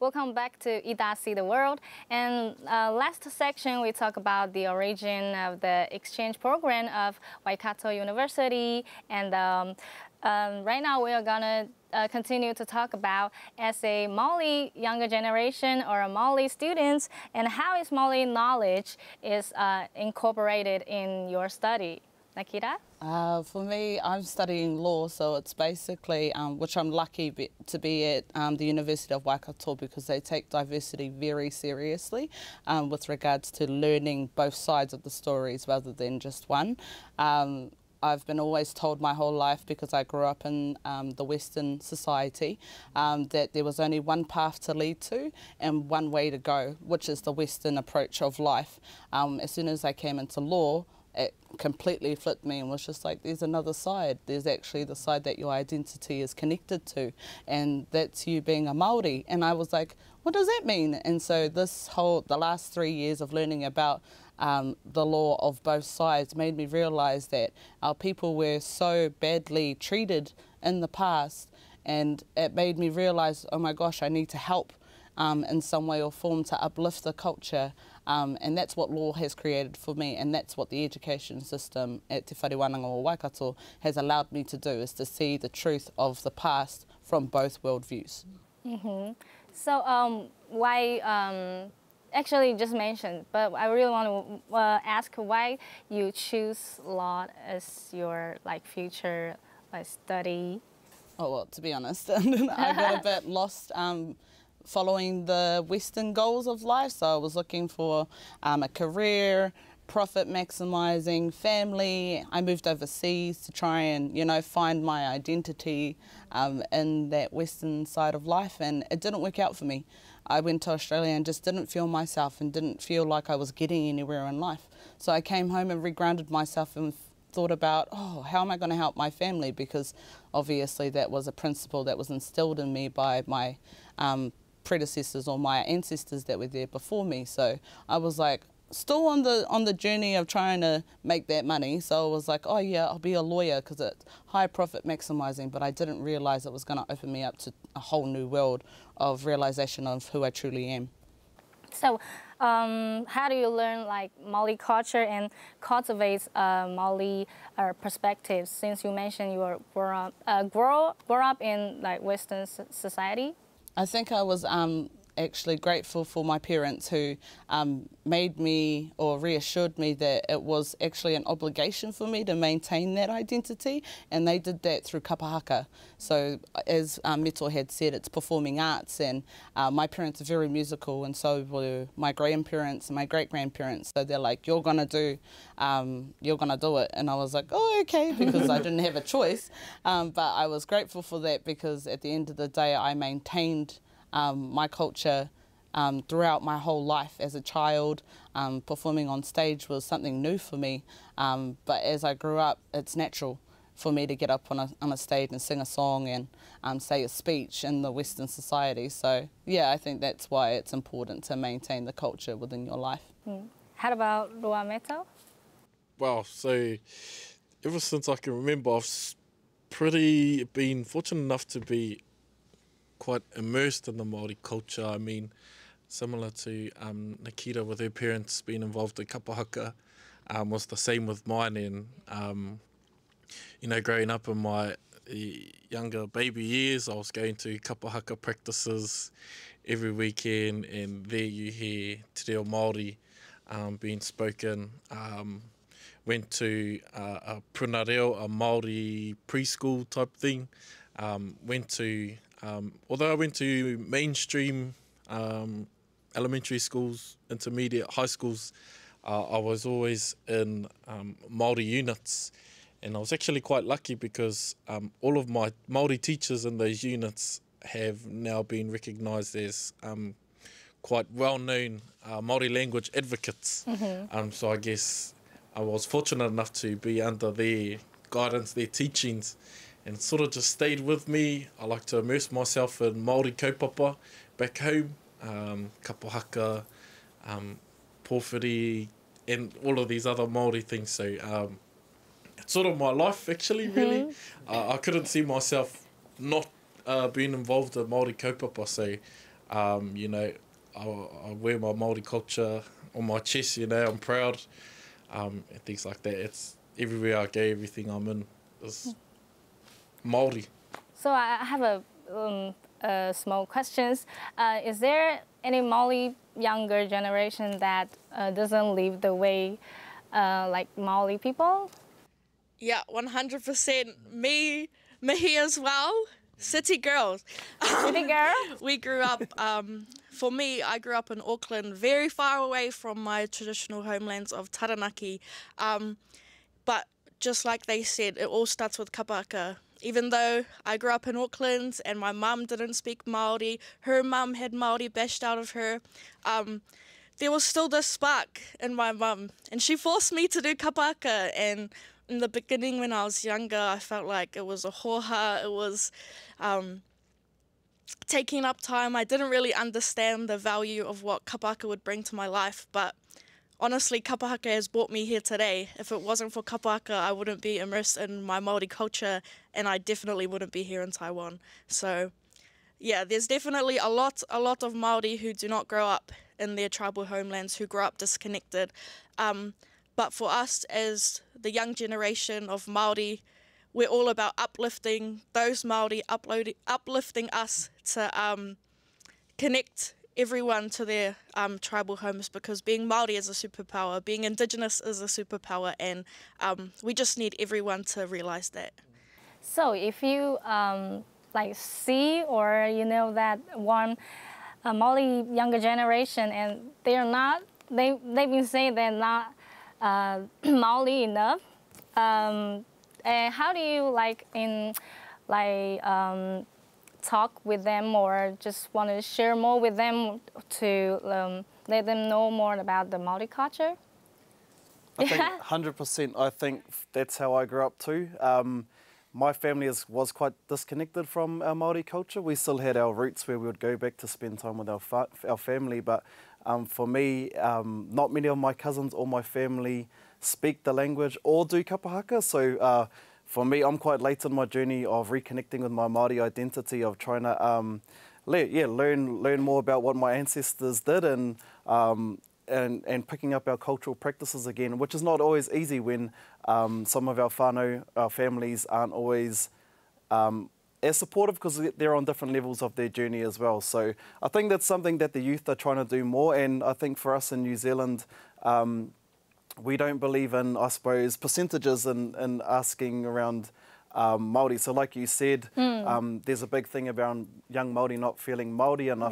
Welcome back to Ita See the World. And last section, we talk about the origin of the exchange program of Waikato University. And right now, we are going to continue to talk about as a Maoli younger generation or a Maoli students and how is Maoli knowledge is incorporated in your study. Nakira? For me, I'm studying law, so it's basically, which I'm lucky to be at the University of Waikato because they take diversity very seriously with regards to learning both sides of the stories rather than just one. I've been always told my whole life, because I grew up in the Western society, that there was only one path to lead to and one way to go, which is the Western approach of life. As soon as I came into law, it completely flipped me and was just like, there's another side. There's actually the side that your identity is connected to, and that's you being a Māori. And I was like, what does that mean? And so the last 3 years of learning about the law of both sides made me realise that our people were so badly treated in the past, and it made me realise, oh my gosh, I need to help in some way or form to uplift the culture, and that's what law has created for me, and that's what the education system at Te Wharewananga o Waikato has allowed me to do, is to see the truth of the past from both worldviews. Mm-hmm. So why, actually just mentioned, but I really want to ask why you choose law as your future study? Oh, well, to be honest, I got a bit lost following the Western goals of life. So I was looking for a career, profit maximising, family. I moved overseas to try and, find my identity in that Western side of life, and it didn't work out for me. I went to Australia and just didn't feel myself and didn't feel like I was getting anywhere in life. So I came home and regrounded myself and thought about, how am I going to help my family? Because obviously that was a principle that was instilled in me by my predecessors or my ancestors that were there before me. So I was like, still on the journey of trying to make that money. So I was like, oh yeah, I'll be a lawyer because it's high profit maximizing, but I didn't realize it was going to open me up to a whole new world of realization of who I truly am. So how do you learn Maoli culture and cultivate Maoli perspectives, since you mentioned you were grow up in Western society? I think I was actually grateful for my parents who made me or reassured me that it was actually an obligation for me to maintain that identity, and they did that through kapahaka. So as Mito had said, it's performing arts, and my parents are very musical, and so were my grandparents and my great-grandparents. So they're like, you're gonna do it. And I was like, oh, okay, because I didn't have a choice. But I was grateful for that, because at the end of the day, I maintained my culture throughout my whole life as a child. Performing on stage was something new for me, but as I grew up, it's natural for me to get up on a stage and sing a song and say a speech in the Western society. So yeah, I think that's why it's important to maintain the culture within your life. How about Rua Meto? Well, so ever since I can remember, I've been fortunate enough to be quite immersed in the Māori culture. I mean, similar to Nakira with her parents being involved in kapahaka, was the same with mine. And, growing up in my younger baby years, I was going to kapahaka practices every weekend, and there you hear te reo Māori being spoken. Went to a puna reo, a Māori preschool type thing. Although I went to mainstream elementary schools, intermediate, high schools, I was always in Māori units, and I was actually quite lucky because all of my Māori teachers in those units have now been recognised as quite well-known Māori language advocates. So I guess I was fortunate enough to be under their guidance, their teachings, and it sort of just stayed with me. I like to immerse myself in Māori kaupapa back home, kapahaka, pōwhiri, and all of these other Māori things. So it's sort of my life, actually, really. I couldn't see myself not being involved in Māori kaupapa, so You know, I wear my Māori culture on my chest, you know, I'm proud, and things like that. It's everywhere I go, everything I'm in is Māori. So I have a small questions. Is there any Māori younger generation that doesn't live the way like Māori people? Yeah, 100%. Me as well. City girls. City girl? We grew up, for me, I grew up in Auckland, very far away from my traditional homelands of Taranaki. But just like they said, it all starts with kapaka. Even though I grew up in Auckland and my mum didn't speak Māori, her mum had Māori bashed out of her, there was still this spark in my mum. And she forced me to do kapaka. And in the beginning when I was younger, I felt like it was a hoha, it was taking up time. I didn't really understand the value of what kapaka would bring to my life, but honestly, kapaka has brought me here today. If it wasn't for kapaka, I wouldn't be immersed in my Māori culture, and I definitely wouldn't be here in Taiwan. So yeah, there's definitely a lot of Māori who do not grow up in their tribal homelands, who grow up disconnected. But for us as the young generation of Māori, we're all about uplifting those Māori, uplifting us to connect everyone to their tribal homes, because being Māori is a superpower, being Indigenous is a superpower, and we just need everyone to realise that. So if you like see or you know that one Māori younger generation and they're not, they've been saying they're not Māori enough, and how do you talk with them or just want to share more with them to let them know more about the Māori culture? I think 100%. I think that's how I grew up too. My family was quite disconnected from our Māori culture. We still had our roots where we would go back to spend time with our family, but for me, not many of my cousins or my family speak the language or do kapahaka. So for me, I'm quite late in my journey of reconnecting with my Māori identity, of trying to learn more about what my ancestors did and picking up our cultural practices again, which is not always easy when some of our whānau, our families, aren't always as supportive because they're on different levels of their journey as well. So I think that's something that the youth are trying to do more, and I think for us in New Zealand, we don't believe in, I suppose, percentages in asking around Māori. So like you said, there's a big thing about young Māori not feeling Māori enough,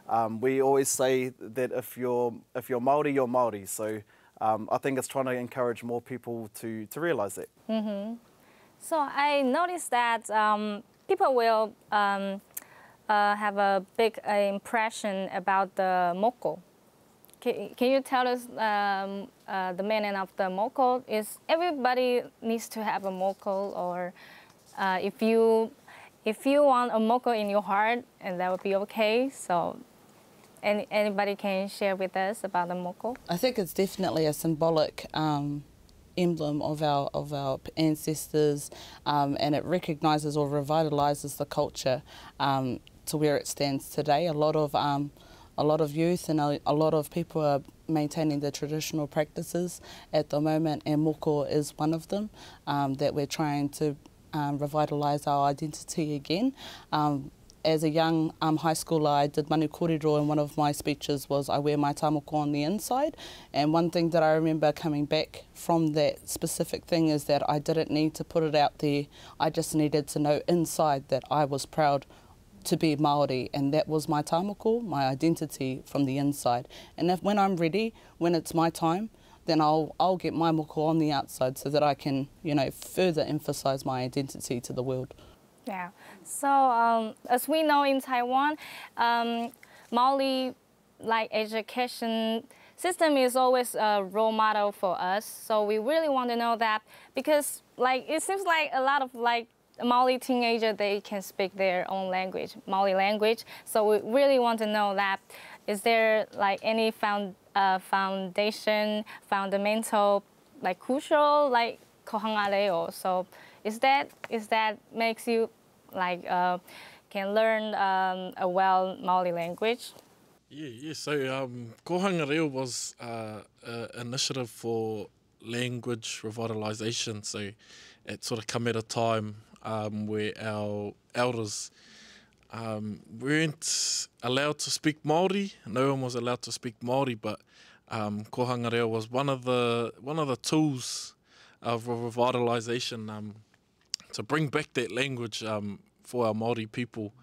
but we always say that if you're Māori, you're Māori. So I think it's trying to encourage more people to realise that. Mm-hmm. So I noticed that people will have a big impression about the moko. Can you tell us the meaning of the moko? Is everybody needs to have a moko, or if you want a moko in your heart, and that would be okay? So anybody can share with us about the moko? I think it's definitely a symbolic emblem of our ancestors, and it recognises or revitalises the culture to where it stands today. A lot of youth and a lot of people are maintaining the traditional practices at the moment, and moko is one of them, that we're trying to revitalise our identity again. As a young high schooler, I did manu kōrero, and one of my speeches was I wear my tamoko on the inside. And one thing that I remember coming back from that specific thing is that I didn't need to put it out there. I just needed to know inside that I was proud to be Māori, and that was my tamoko, my identity from the inside. And when I'm ready, when it's my time, then I'll get my moko on the outside so that I can, further emphasise my identity to the world. Yeah. So as we know in Taiwan, Māori education system is always a role model for us. So we really want to know that, because it seems like a lot of Māori teenagers, they can speak their own language, Māori language. So we really want to know that. Is there any foundation, fundamental, crucial, kohanga reo? So is that makes you can learn a well Maori language? Yeah. So Kohanga Reo was an initiative for language revitalisation. So it sort of come at a time where our elders weren't allowed to speak Māori. No one was allowed to speak Māori, but Kohanga Reo was one of the tools of revitalisation to bring back that language for our Māori people.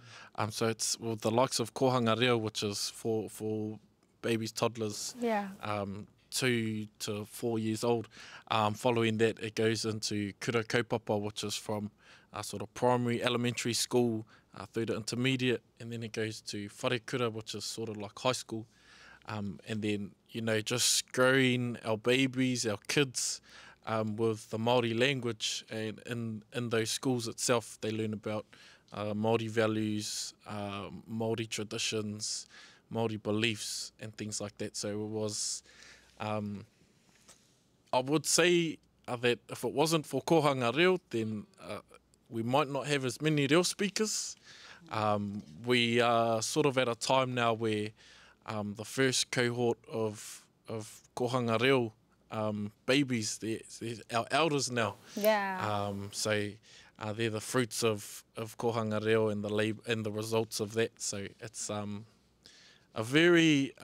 So it's with the likes of Kohanga Reo, which is for babies, toddlers, 2 to 4 years old. Following that, it goes into Kura Kaupapa, which is from sort of primary, elementary school through to intermediate, and then it goes to Whare Kura, which is sort of like high school. And then, just growing our babies, our kids, with the Māori language, and in those schools itself, they learn about Māori values, Māori traditions, Māori beliefs, and things like that. So it was, I would say that if it wasn't for Kohanga Reo, then we might not have as many Reo speakers. We are sort of at a time now where the first cohort of Kohanga Reo babies, they're our elders now. Yeah. So they're the fruits of Kohanga Reo and the results of that. So it's a very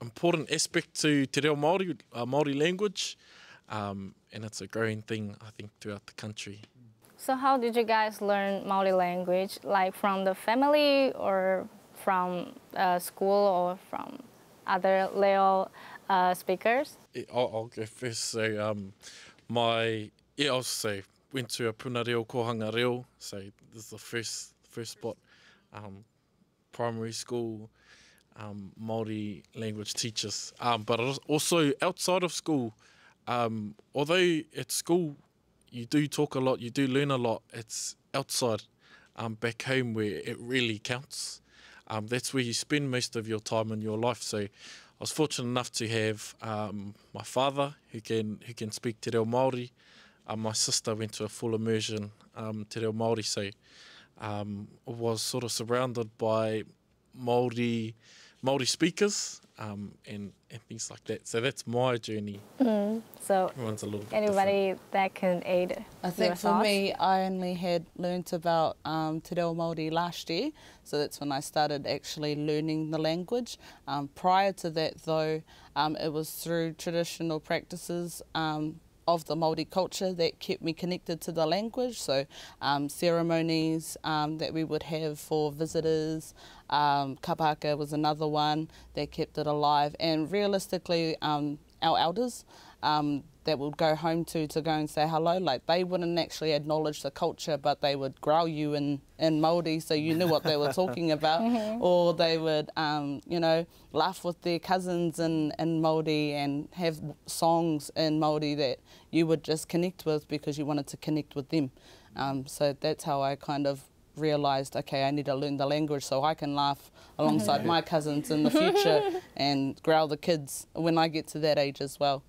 important aspect to Te Reo Māori, Māori language, and it's a growing thing, I think, throughout the country. So how did you guys learn Māori language? Like from the family or from school or from other Leo speakers? I'll go first. So I also went to a Puna Reo, Kohanga Reo. So this is the first spot. Primary school, Māori language teachers. But also outside of school, although at school you do talk a lot, you do learn a lot, it's outside, back home, where it really counts. That's where you spend most of your time in your life. So I was fortunate enough to have my father who can speak Te Reo Māori. My sister went to a full immersion Te Reo Māori, so was sort of surrounded by Māori speakers and things like that. So that's my journey. So everyone's a little bit anybody different. that can aid I think your for thoughts? me, I only had learnt about Te Reo Māori last year, so that's when I started actually learning the language. Prior to that, though, it was through traditional practices of the Māori culture that kept me connected to the language. So ceremonies that we would have for visitors, kapaka was another one that kept it alive, and realistically our elders that would go home to go and say hello, like they wouldn't actually acknowledge the culture, but they would growl you in Māori so you knew what they were talking about. Or they would laugh with their cousins in Māori and have songs in Māori that you would just connect with because you wanted to connect with them. So that's how I kind of realised, okay, I need to learn the language so I can laugh alongside my cousins in the future and growl the kids when I get to that age as well.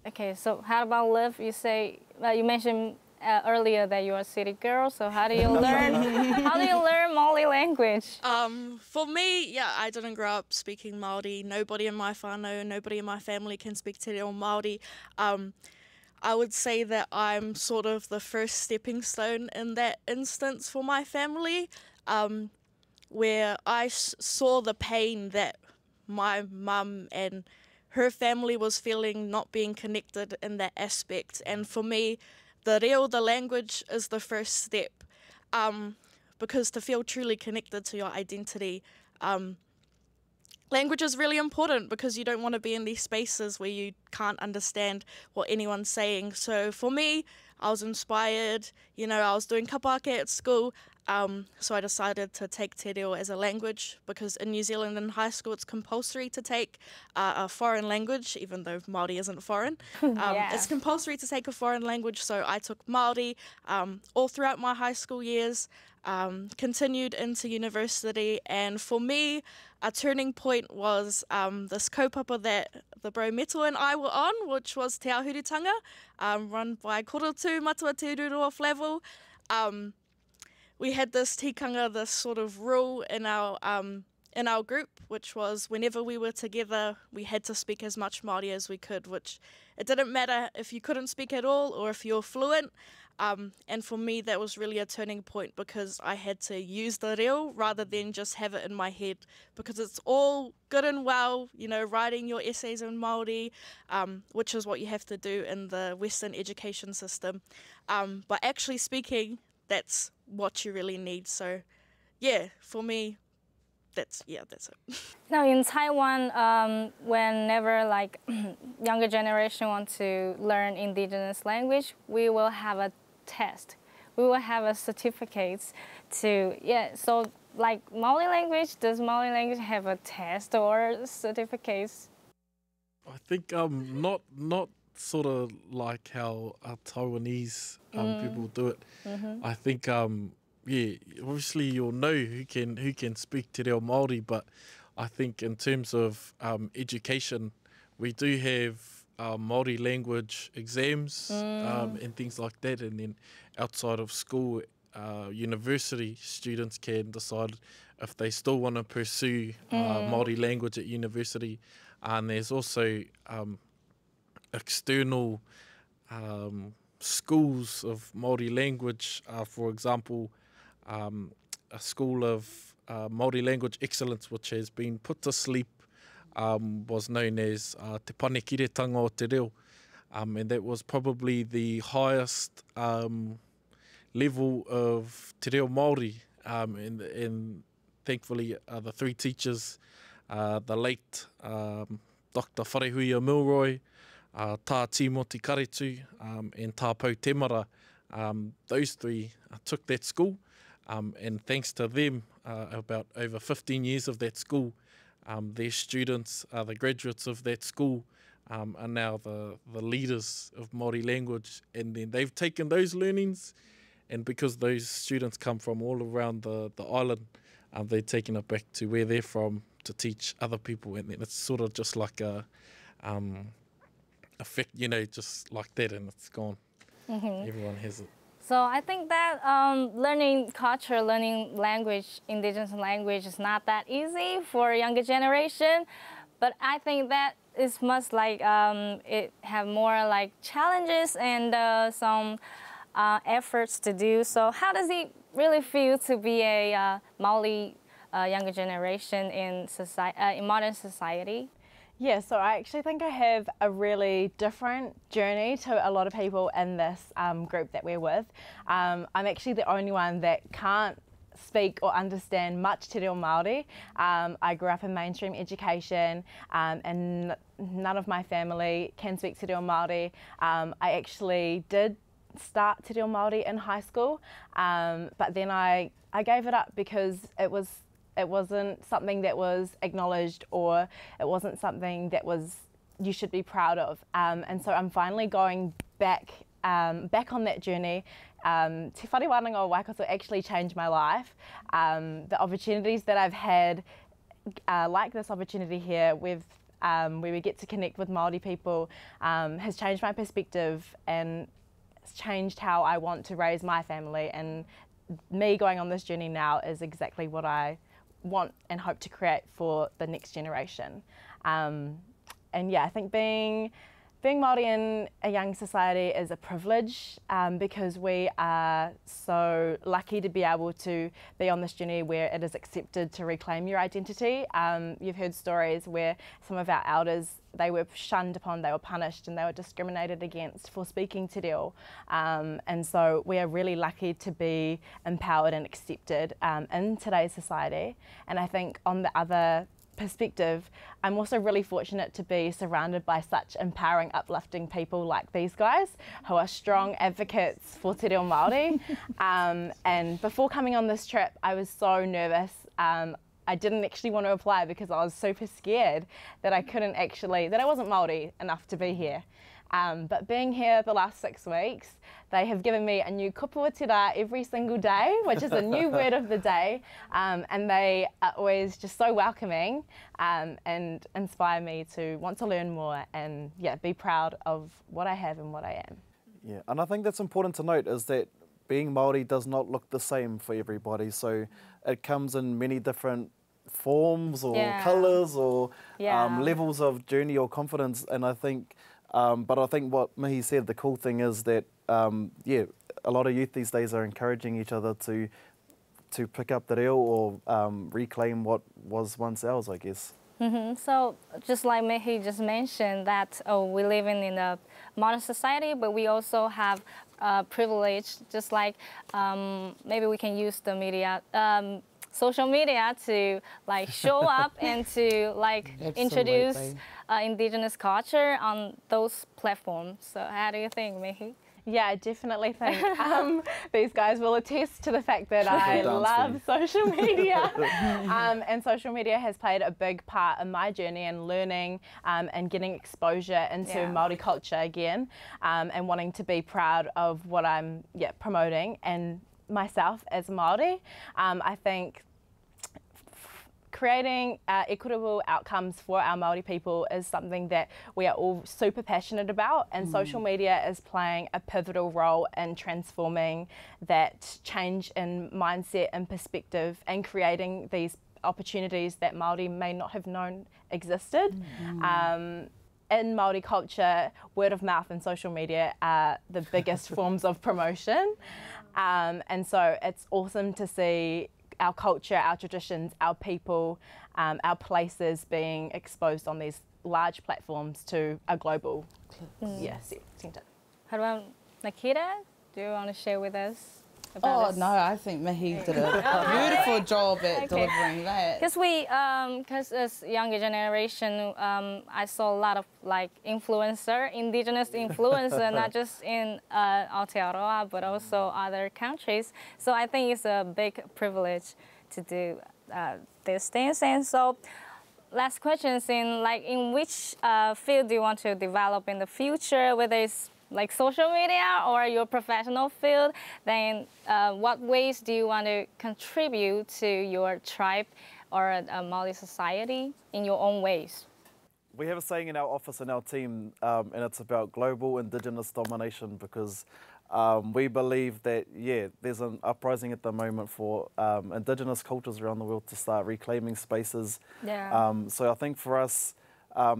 Okay, so how about Liv? You say you mentioned earlier that you're a city girl. So how do you learn? How do you learn Māori language? For me, I didn't grow up speaking Māori. Nobody in my whānau, nobody in my family can speak Te Reo Māori. I would say that I'm sort of the first stepping stone in that instance for my family, where I saw the pain that my mum and her family was feeling not being connected in that aspect. And for me, the reo, the language, is the first step. Because to feel truly connected to your identity, language is really important because you don't want to be in these spaces where you can't understand what anyone's saying. So for me, I was inspired. I was doing kapake at school, so I decided to take te reo as a language because in New Zealand in high school it's compulsory to take a foreign language, even though Māori isn't foreign. It's compulsory to take a foreign language, so I took Māori all throughout my high school years, continued into university, and for me, a turning point was this kaupapa that the bro Meto and I were on, which was Te Ahurutanga, run by Korotu Matua Te Ururua Flavel, we had this tikanga, this sort of rule in our group, which was whenever we were together, we had to speak as much Māori as we could, which it didn't matter if you couldn't speak at all or if you're fluent. And for me, that was really a turning point because I had to use the reo rather than just have it in my head, because it's all good and well, you know, writing your essays in Māori, which is what you have to do in the Western education system. But actually speaking, that's what you really need. So yeah, for me, that's it. Now in Taiwan, whenever like younger generation want to learn indigenous language, we will have a test. We will have a certificates to, so like Māori language, does Māori language have a test or certificates? I think not sort of like how Taiwanese people do it. I think obviously you'll know who can speak te reo Māori, but I think in terms of education, we do have Māori language exams and things like that, and then outside of school, university students can decide if they still want to pursue Māori language at university. And there's also external schools of Māori language, for example, a school of Māori language excellence, which has been put to sleep, was known as Te Panekiretanga o Te Reo, and that was probably the highest level of Te Reo Māori, and thankfully the three teachers, the late Dr. Wharehuia Milroy, Tā Timoti Karetu, and Tā Pau Temara, those three took that school, and thanks to them, about over 15 years of that school, their students, the graduates of that school, are now the leaders of Māori language, and then they've taken those learnings, and because those students come from all around the island, they've taken it back to where they're from to teach other people, and then it's sort of just like a effect, you know, just like that, and it's gone. Everyone has it. So I think that learning culture, learning language, indigenous language is not that easy for a younger generation, but I think that it must like it have more like challenges and some efforts to do. So how does it really feel to be a Māori younger generation in modern society? Yeah, so I actually think I have a really different journey to a lot of people in this group that we're with. I'm actually the only one that can't speak or understand much te reo Māori. I grew up in mainstream education and none of my family can speak te reo Māori. I actually did start te reo Māori in high school, but then I gave it up because it wasn't something that was acknowledged, or it wasn't something that you should be proud of. And so I'm finally going back on that journey. Te whare wānanga o Waikato actually changed my life. The opportunities that I've had, like this opportunity here, where we get to connect with Māori people, has changed my perspective and it's changed how I want to raise my family. And me going on this journey now is exactly what I want and hope to create for the next generation. And yeah, I think being Māori in a young society is a privilege because we are so lucky to be able to be on this journey where it is accepted to reclaim your identity. You've heard stories where some of our elders, they were shunned upon, they were punished and they were discriminated against for speaking te reo. And so we are really lucky to be empowered and accepted in today's society. And I think on the other perspective, I'm also really fortunate to be surrounded by such empowering, uplifting people like these guys who are strong advocates for te reo Māori. And before coming on this trip, I was so nervous. I didn't actually want to apply because I was super scared that I wasn't Māori enough to be here. But being here the last 6 weeks, they have given me a new kupua te rā every single day, which is a new word of the day, and they are always just so welcoming and inspire me to want to learn more and be proud of what I have and what I am. Yeah, and I think that's important to note is that being Māori does not look the same for everybody. So it comes in many different forms or colours or levels of journey or confidence. And I think, but I think what Mihi said, the cool thing is that, a lot of youth these days are encouraging each other to pick up the reo or reclaim what was once ours, I guess. So just like Mihi just mentioned that we live in a modern society, but we also have privilege, just like maybe we can use the media, social media to like show up and to like introduce indigenous culture on those platforms. So how do you think, Mihi? Yeah, I definitely think these guys will attest to the fact that I love social media. And social media has played a big part in my journey in learning and getting exposure into Māori culture again, and wanting to be proud of what I'm promoting and myself as a Māori. I think creating equitable outcomes for our Māori people is something that we are all super passionate about, and social media is playing a pivotal role in transforming that change in mindset and perspective and creating these opportunities that Māori may not have known existed. In Māori culture, word of mouth and social media are the biggest forms of promotion, and so it's awesome to see our culture, our traditions, our people, our places being exposed on these large platforms to a global centre. How about Nikita? Do you want to share with us about this? No, I think Mihi did a beautiful job at delivering that. Because as younger generation, I saw a lot of like indigenous influencer, not just in Aotearoa, but also other countries. So I think it's a big privilege to do these things. And so, last question is in which field do you want to develop in the future, whether it's like social media or your professional field, then what ways do you want to contribute to your tribe or Māori society in your own ways? We have a saying in our office and our team, and it's about global Indigenous domination, because we believe that, there's an uprising at the moment for Indigenous cultures around the world to start reclaiming spaces. So I think for us,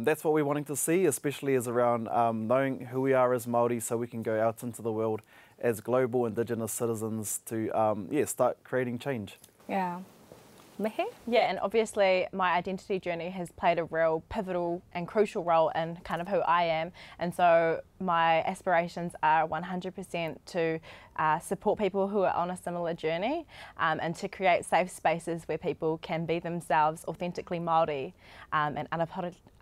that's what we're wanting to see, especially is around knowing who we are as Māori, so we can go out into the world as global Indigenous citizens to start creating change. Mihi? Yeah, and obviously my identity journey has played a real pivotal and crucial role in kind of who I am, and so my aspirations are 100% to support people who are on a similar journey, and to create safe spaces where people can be themselves, authentically Māori, and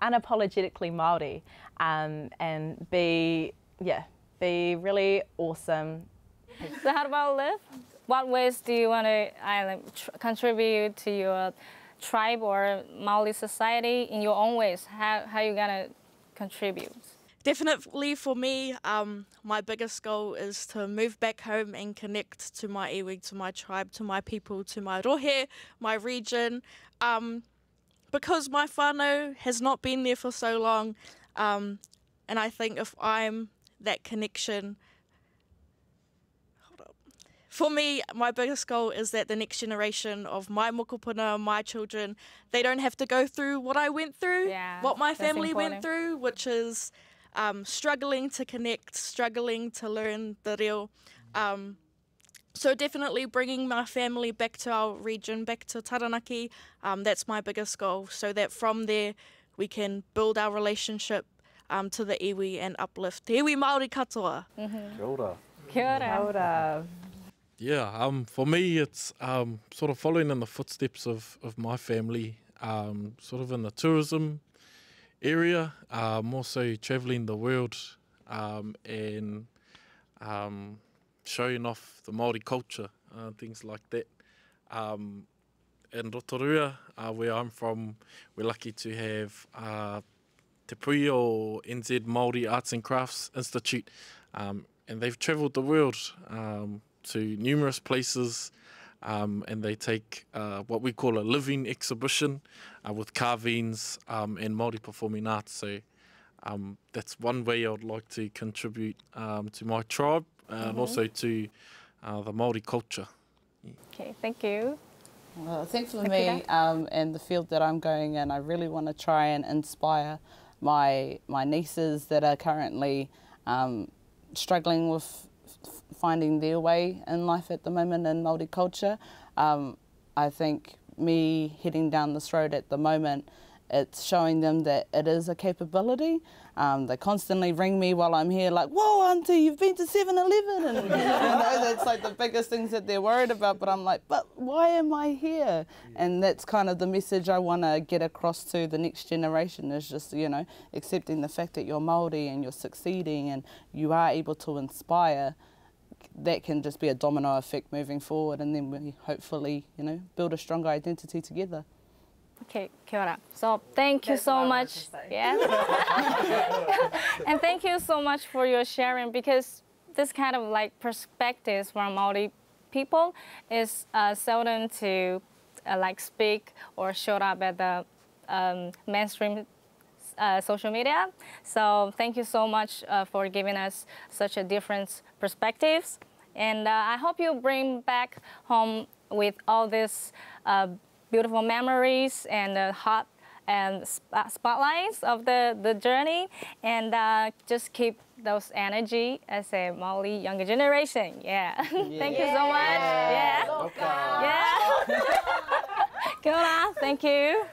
unapologetically Māori, and be really awesome. So how about Liv? What ways do you want to contribute to your tribe or Māori society in your own ways? How are you going to contribute? Definitely for me, my biggest goal is to move back home and connect to my iwi, to my tribe, to my people, to my rohe, my region, because my whānau has not been there for so long, and I think if I'm that connection, for me, my biggest goal is that the next generation of my mokopuna, my children, they don't have to go through what I went through, what my family went through, which is struggling to connect, struggling to learn the reo. So definitely bringing my family back to our region, back to Taranaki, that's my biggest goal, so that from there we can build our relationship to the iwi and uplift te iwi Māori katoa. Kia ora. Kia ora. Kia ora. Yeah, for me it's sort of following in the footsteps of my family, sort of in the tourism area, more so travelling the world and showing off the Māori culture, things like that. In Rotorua, where I'm from, we're lucky to have Te Pui o NZ Māori Arts and Crafts Institute, and they've travelled the world to numerous places, and they take what we call a living exhibition with carvings and Māori performing arts. So that's one way I would like to contribute to my tribe, and also to the Māori culture. Okay, thank you. Well, I think for me and the field that I'm going in, I really want to try and inspire my nieces that are currently struggling with finding their way in life at the moment in Māori culture. I think me heading down this road at the moment, it's showing them that it is a capability. They constantly ring me while I'm here like, whoa, auntie, you've been to 7-Eleven. And you know, that's like the biggest things that they're worried about. But I'm like, but why am I here? And that's kind of the message I want to get across to the next generation, is just, you know, accepting the fact that you're Māori and you're succeeding and you are able to inspire. That can just be a domino effect moving forward, and then we hopefully, you know, build a stronger identity together. Okay, kia ora. So thank you so much. Yeah. And thank you so much for your sharing, because this kind of like perspectives from Māori people is seldom to like speak or show up at the mainstream social media. So thank you so much for giving us such a different perspectives. And I hope you bring back home with all these beautiful memories and hot and spotlights of the journey, and just keep those energy as a Māori younger generation. Yeah. Thank you so much. Yeah. Yeah. Kia ora. Thank you.